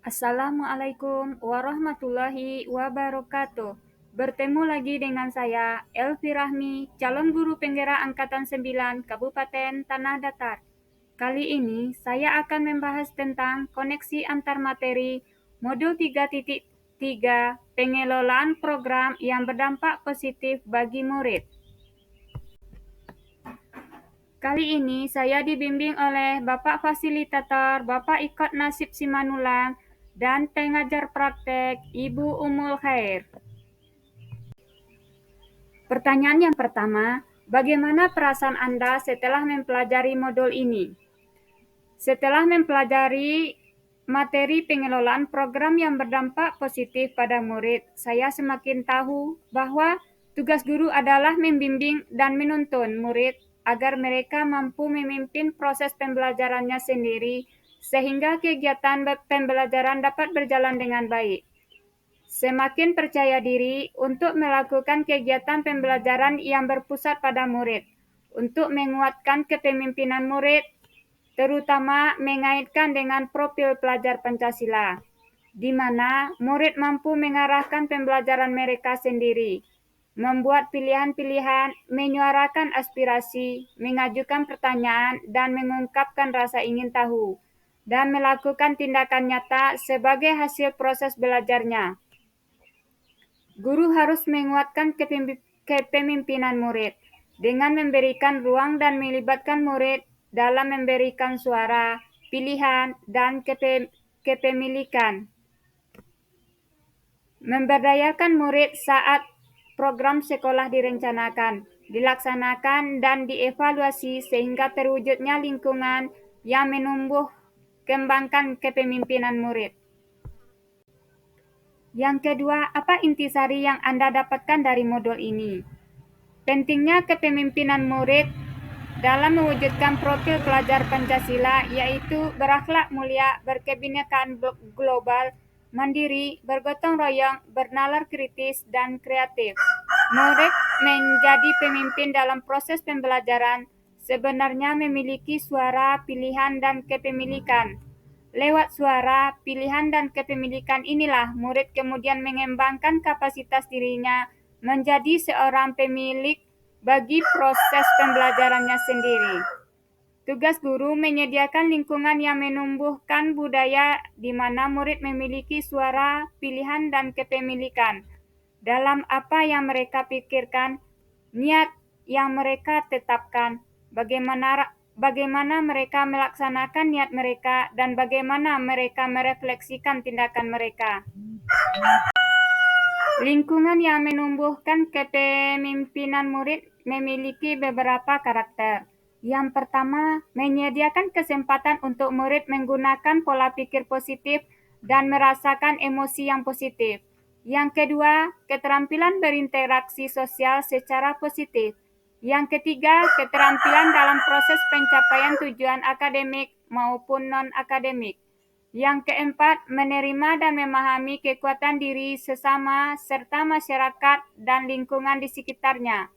Assalamualaikum warahmatullahi wabarakatuh. Bertemu lagi dengan saya, Elvi Rahmi, calon guru penggerak Angkatan 9 Kabupaten Tanah Datar. Kali ini saya akan membahas tentang koneksi antar materi modul 3.3 pengelolaan program yang berdampak positif bagi murid. Kali ini saya dibimbing oleh Bapak Fasilitator, Bapak Ikot Nasib Simanulang, dan pengajar praktek Ibu Umul Khair. Pertanyaan yang pertama, bagaimana perasaan Anda setelah mempelajari modul ini? Setelah mempelajari materi pengelolaan program yang berdampak positif pada murid, saya semakin tahu bahwa tugas guru adalah membimbing dan menuntun murid agar mereka mampu memimpin proses pembelajarannya sendiri sehingga kegiatan pembelajaran dapat berjalan dengan baik. Semakin percaya diri untuk melakukan kegiatan pembelajaran yang berpusat pada murid, untuk menguatkan kepemimpinan murid, terutama mengaitkan dengan profil pelajar Pancasila, di mana murid mampu mengarahkan pembelajaran mereka sendiri, membuat pilihan-pilihan, menyuarakan aspirasi, mengajukan pertanyaan, dan mengungkapkan rasa ingin tahu, dan melakukan tindakan nyata sebagai hasil proses belajarnya. Guru harus menguatkan kepemimpinan murid dengan memberikan ruang dan melibatkan murid dalam memberikan suara, pilihan, dan kepemilikan. Memberdayakan murid saat program sekolah direncanakan, dilaksanakan, dan dievaluasi sehingga terwujudnya lingkungan yang menumbuh kembangkan kepemimpinan murid. Yang kedua, apa intisari yang Anda dapatkan dari modul ini? Pentingnya kepemimpinan murid dalam mewujudkan profil pelajar Pancasila, yaitu berakhlak mulia, berkebinekaan global, mandiri, bergotong royong, bernalar kritis, dan kreatif. Murid menjadi pemimpin dalam proses pembelajaran sebenarnya memiliki suara, pilihan, dan kepemilikan. Lewat suara, pilihan, dan kepemilikan inilah murid kemudian mengembangkan kapasitas dirinya menjadi seorang pemilik bagi proses pembelajarannya sendiri. Tugas guru menyediakan lingkungan yang menumbuhkan budaya di mana murid memiliki suara, pilihan, dan kepemilikan dalam apa yang mereka pikirkan, niat yang mereka tetapkan, bagaimana mereka melaksanakan niat mereka, dan bagaimana mereka merefleksikan tindakan mereka. Lingkungan yang menumbuhkan kepemimpinan murid memiliki beberapa karakter. Yang pertama, menyediakan kesempatan untuk murid menggunakan pola pikir positif dan merasakan emosi yang positif. Yang kedua, keterampilan berinteraksi sosial secara positif. Yang ketiga, keterampilan dalam proses pencapaian tujuan akademik maupun non-akademik. Yang keempat, menerima dan memahami kekuatan diri sesama serta masyarakat dan lingkungan di sekitarnya.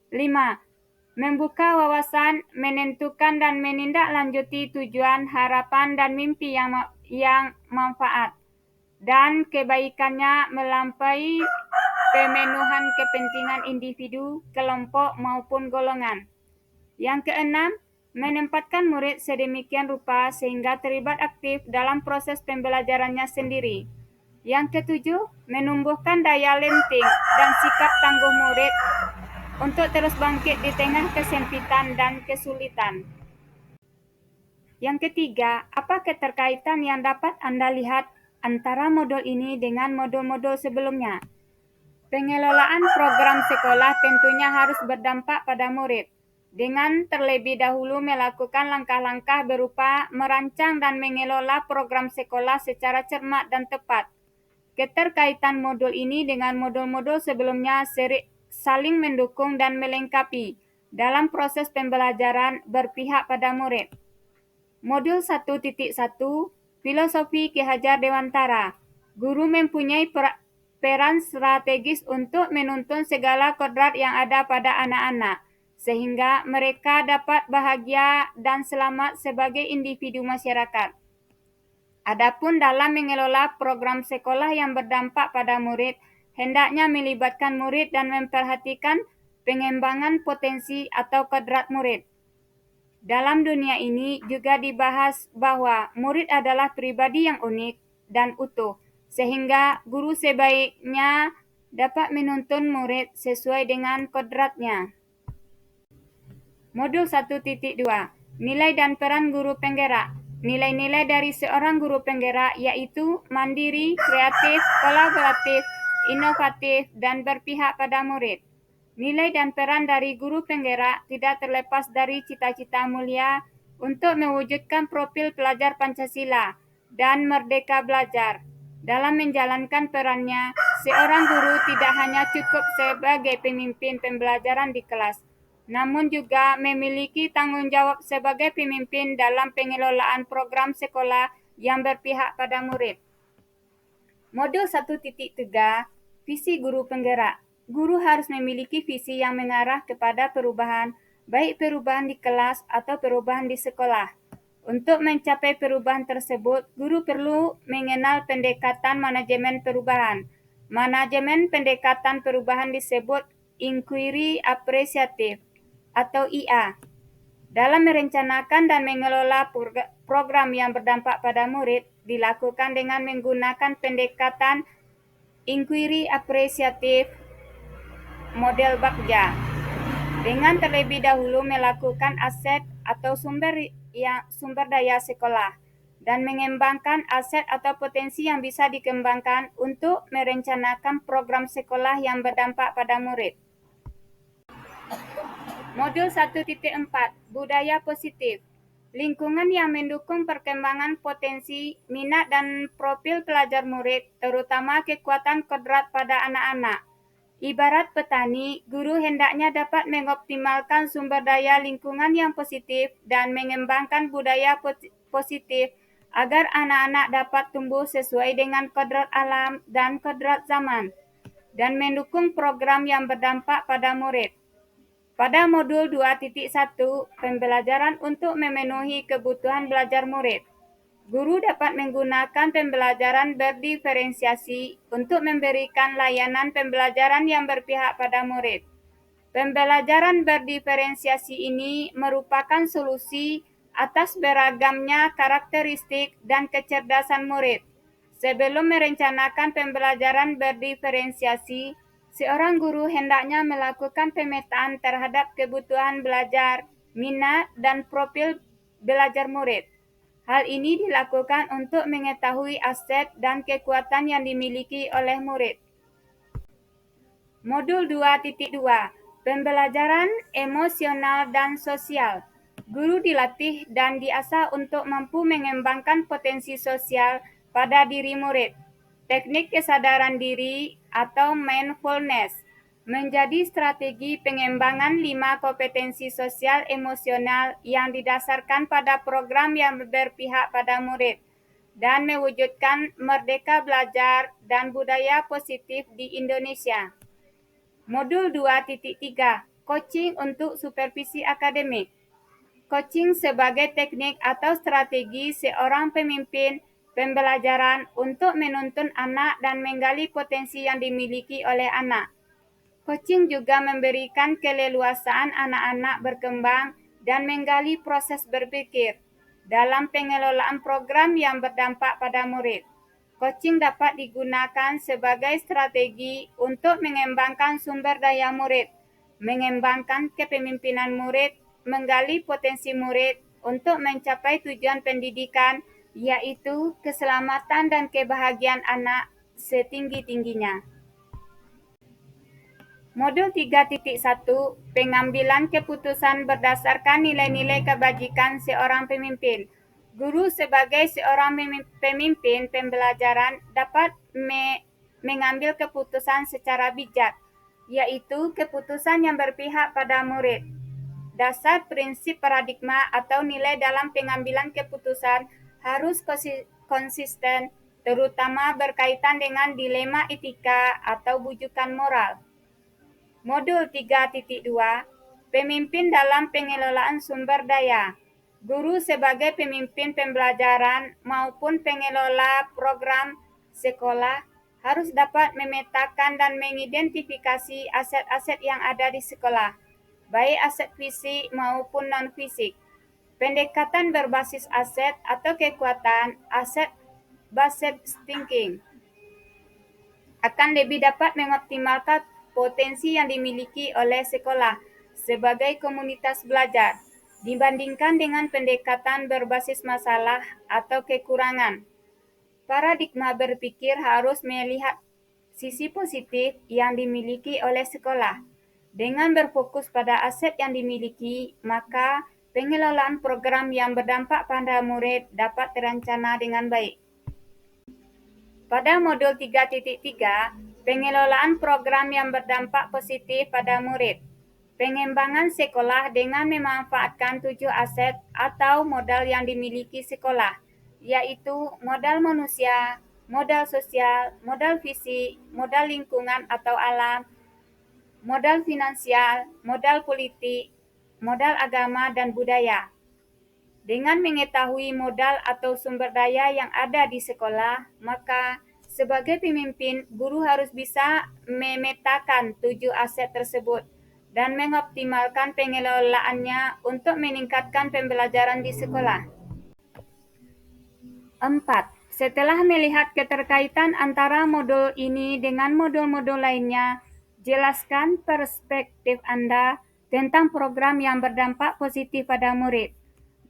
5. Membuka wawasan, menentukan dan menindaklanjuti tujuan, harapan, dan mimpi yang manfaat dan kebaikannya melampaui pemenuhan kepentingan individu, kelompok, maupun golongan. Yang keenam, menempatkan murid sedemikian rupa sehingga terlibat aktif dalam proses pembelajarannya sendiri. Yang ketujuh, menumbuhkan daya lenting dan sikap tangguh murid untuk terus bangkit di tengah kesempitan dan kesulitan. Yang ketiga, apa keterkaitan yang dapat Anda lihat antara modul ini dengan modul-modul sebelumnya? Pengelolaan program sekolah tentunya harus berdampak pada murid, dengan terlebih dahulu melakukan langkah-langkah berupa merancang dan mengelola program sekolah secara cermat dan tepat. Keterkaitan modul ini dengan modul-modul sebelumnya saling mendukung dan melengkapi dalam proses pembelajaran berpihak pada murid. Modul 1.1 Filosofi Ki Hajar Dewantara. Guru mempunyai peran strategis untuk menuntun segala kodrat yang ada pada anak-anak, sehingga mereka dapat bahagia dan selamat sebagai individu masyarakat. Adapun dalam mengelola program sekolah yang berdampak pada murid, hendaknya melibatkan murid dan memperhatikan pengembangan potensi atau kodrat murid. Dalam dunia ini juga dibahas bahwa murid adalah pribadi yang unik dan utuh, sehingga guru sebaiknya dapat menuntun murid sesuai dengan kodratnya. Modul 1.2 Nilai dan peran guru penggerak. Nilai-nilai dari seorang guru penggerak yaitu mandiri, kreatif, kolaboratif, inovatif, dan berpihak pada murid. Nilai dan peran dari guru penggerak tidak terlepas dari cita-cita mulia untuk mewujudkan profil pelajar Pancasila dan merdeka belajar. Dalam menjalankan perannya, seorang guru tidak hanya cukup sebagai pemimpin pembelajaran di kelas, namun juga memiliki tanggung jawab sebagai pemimpin dalam pengelolaan program sekolah yang berpihak pada murid. Modul 1.3 Visi guru penggerak. Guru harus memiliki visi yang mengarah kepada perubahan, baik perubahan di kelas atau perubahan di sekolah. Untuk mencapai perubahan tersebut, guru perlu mengenal pendekatan manajemen perubahan. Manajemen pendekatan perubahan disebut inquiry apresiatif atau IA. Dalam merencanakan dan mengelola program yang berdampak pada murid, dilakukan dengan menggunakan pendekatan inquiry apresiatif model Bagja. Dengan terlebih dahulu melakukan aset atau sumber daya sekolah dan mengembangkan aset atau potensi yang bisa dikembangkan untuk merencanakan program sekolah yang berdampak pada murid. Modul 1.4 Budaya positif. Lingkungan yang mendukung perkembangan potensi, minat dan profil pelajar murid, terutama kekuatan kodrat pada anak-anak. Ibarat petani, guru hendaknya dapat mengoptimalkan sumber daya lingkungan yang positif dan mengembangkan budaya positif agar anak-anak dapat tumbuh sesuai dengan kodrat alam dan kodrat zaman, dan mendukung program yang berdampak pada murid. Pada modul 2.1, pembelajaran untuk memenuhi kebutuhan belajar murid. Guru dapat menggunakan pembelajaran berdiferensiasi untuk memberikan layanan pembelajaran yang berpihak pada murid. Pembelajaran berdiferensiasi ini merupakan solusi atas beragamnya karakteristik dan kecerdasan murid. Sebelum merencanakan pembelajaran berdiferensiasi, seorang guru hendaknya melakukan pemetaan terhadap kebutuhan belajar, minat, dan profil belajar murid. Hal ini dilakukan untuk mengetahui aset dan kekuatan yang dimiliki oleh murid. Modul 2.2 Pembelajaran emosional dan sosial. Guru dilatih dan diasah untuk mampu mengembangkan potensi sosial pada diri murid. Teknik kesadaran diri atau mindfulness menjadi strategi pengembangan 5 kompetensi sosial emosional yang didasarkan pada program yang berpihak pada murid dan mewujudkan merdeka belajar dan budaya positif di Indonesia. Modul 2.3 Coaching untuk supervisi akademik. Coaching sebagai teknik atau strategi seorang pemimpin pembelajaran untuk menuntun anak dan menggali potensi yang dimiliki oleh anak. Coaching juga memberikan keleluasaan anak-anak berkembang dan menggali proses berpikir dalam pengelolaan program yang berdampak pada murid. Coaching dapat digunakan sebagai strategi untuk mengembangkan sumber daya murid, mengembangkan kepemimpinan murid, menggali potensi murid untuk mencapai tujuan pendidikan, yaitu keselamatan dan kebahagiaan anak setinggi-tingginya. Modul 3.1 Pengambilan keputusan berdasarkan nilai-nilai kebajikan seorang pemimpin. Guru sebagai seorang pemimpin pembelajaran dapat mengambil keputusan secara bijak, yaitu keputusan yang berpihak pada murid. Dasar prinsip paradigma atau nilai dalam pengambilan keputusan harus konsisten, terutama berkaitan dengan dilema etika atau bujukan moral. Modul 3.2 Pemimpin dalam pengelolaan sumber daya. Guru sebagai pemimpin pembelajaran maupun pengelola program sekolah harus dapat memetakan dan mengidentifikasi aset-aset yang ada di sekolah, baik aset fisik maupun non-fisik. Pendekatan berbasis aset atau kekuatan aset based thinking akan lebih dapat mengoptimalkan potensi yang dimiliki oleh sekolah sebagai komunitas belajar dibandingkan dengan pendekatan berbasis masalah atau kekurangan. Paradigma berpikir harus melihat sisi positif yang dimiliki oleh sekolah. Dengan berfokus pada aset yang dimiliki, maka pengelolaan program yang berdampak pada murid dapat terencana dengan baik. Pada modul 3.3, pengelolaan program yang berdampak positif pada murid. Pengembangan sekolah dengan memanfaatkan 7 aset atau modal yang dimiliki sekolah, yaitu modal manusia, modal sosial, modal fisik, modal lingkungan atau alam, modal finansial, modal politik, modal agama dan budaya. Dengan mengetahui modal atau sumber daya yang ada di sekolah, maka sebagai pemimpin, guru harus bisa memetakan 7 aset tersebut dan mengoptimalkan pengelolaannya untuk meningkatkan pembelajaran di sekolah. 4. Setelah melihat keterkaitan antara modul ini dengan modul-modul lainnya, jelaskan perspektif Anda tentang program yang berdampak positif pada murid.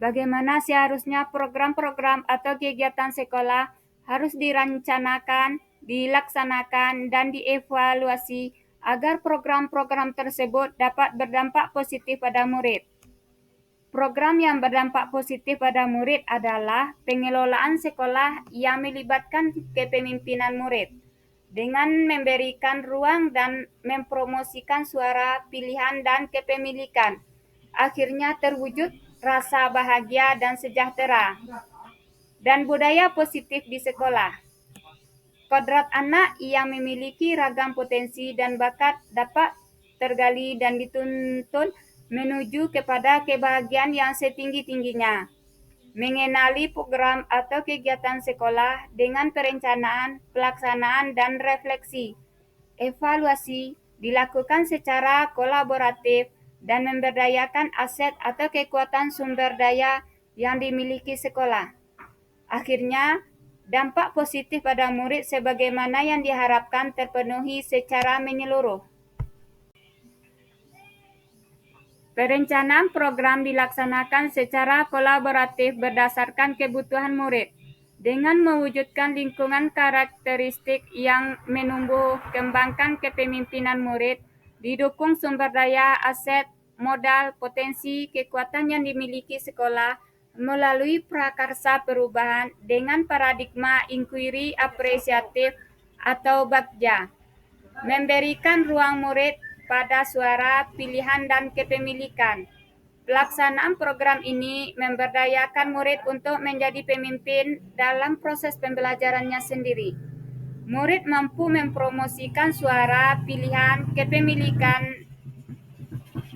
Bagaimana seharusnya program-program atau kegiatan sekolah harus dirancanakan, dilaksanakan, dan dievaluasi agar program-program tersebut dapat berdampak positif pada murid. Program yang berdampak positif pada murid adalah pengelolaan sekolah yang melibatkan kepemimpinan murid dengan memberikan ruang dan mempromosikan suara, pilihan, dan kepemilikan. Akhirnya terwujud rasa bahagia dan sejahtera dan budaya positif di sekolah. Kodrat anak yang memiliki ragam potensi dan bakat dapat tergali dan dituntun menuju kepada kebahagiaan yang setinggi-tingginya. Mengenali program atau kegiatan sekolah dengan perencanaan, pelaksanaan, dan refleksi. Evaluasi dilakukan secara kolaboratif dan memberdayakan aset atau kekuatan sumber daya yang dimiliki sekolah. Akhirnya, dampak positif pada murid sebagaimana yang diharapkan terpenuhi secara menyeluruh. Perencanaan program dilaksanakan secara kolaboratif berdasarkan kebutuhan murid, dengan mewujudkan lingkungan karakteristik yang menumbuh kembangkan kepemimpinan murid, didukung sumber daya, aset, modal, potensi, kekuatan yang dimiliki sekolah, melalui prakarsa perubahan dengan paradigma inquiry apresiatif atau BAKJA, memberikan ruang murid pada suara, pilihan, dan kepemilikan. Pelaksanaan program ini memberdayakan murid untuk menjadi pemimpin dalam proses pembelajarannya sendiri. Murid mampu mempromosikan suara, pilihan, kepemilikan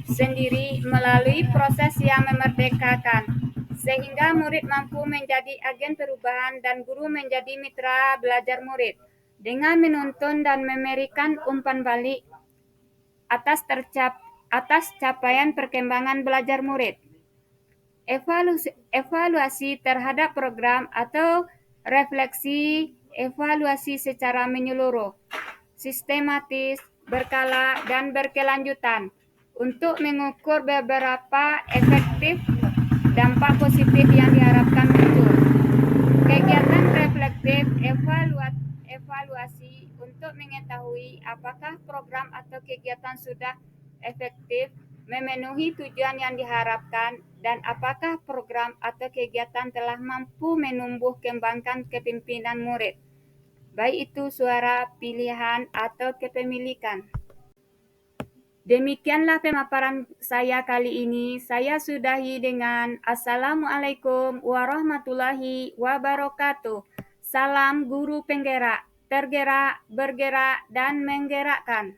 sendiri melalui proses yang memerdekakan, sehingga murid mampu menjadi agen perubahan dan guru menjadi mitra belajar murid dengan menuntun dan memberikan umpan balik atas capaian perkembangan belajar murid. Evaluasi terhadap program atau refleksi evaluasi secara menyeluruh, sistematis, berkala, dan berkelanjutan untuk mengukur beberapa efektif dampak positif yang diharapkan muncul. Kegiatan reflektif evaluasi untuk mengetahui apakah program atau kegiatan sudah efektif memenuhi tujuan yang diharapkan dan apakah program atau kegiatan telah mampu menumbuh kembangkan kepemimpinan murid, baik itu suara, pilihan, atau kepemilikan. Demikianlah pemaparan saya kali ini. Saya sudahi dengan Assalamualaikum warahmatullahi wabarakatuh. Salam guru penggerak, tergerak, bergerak, dan menggerakkan.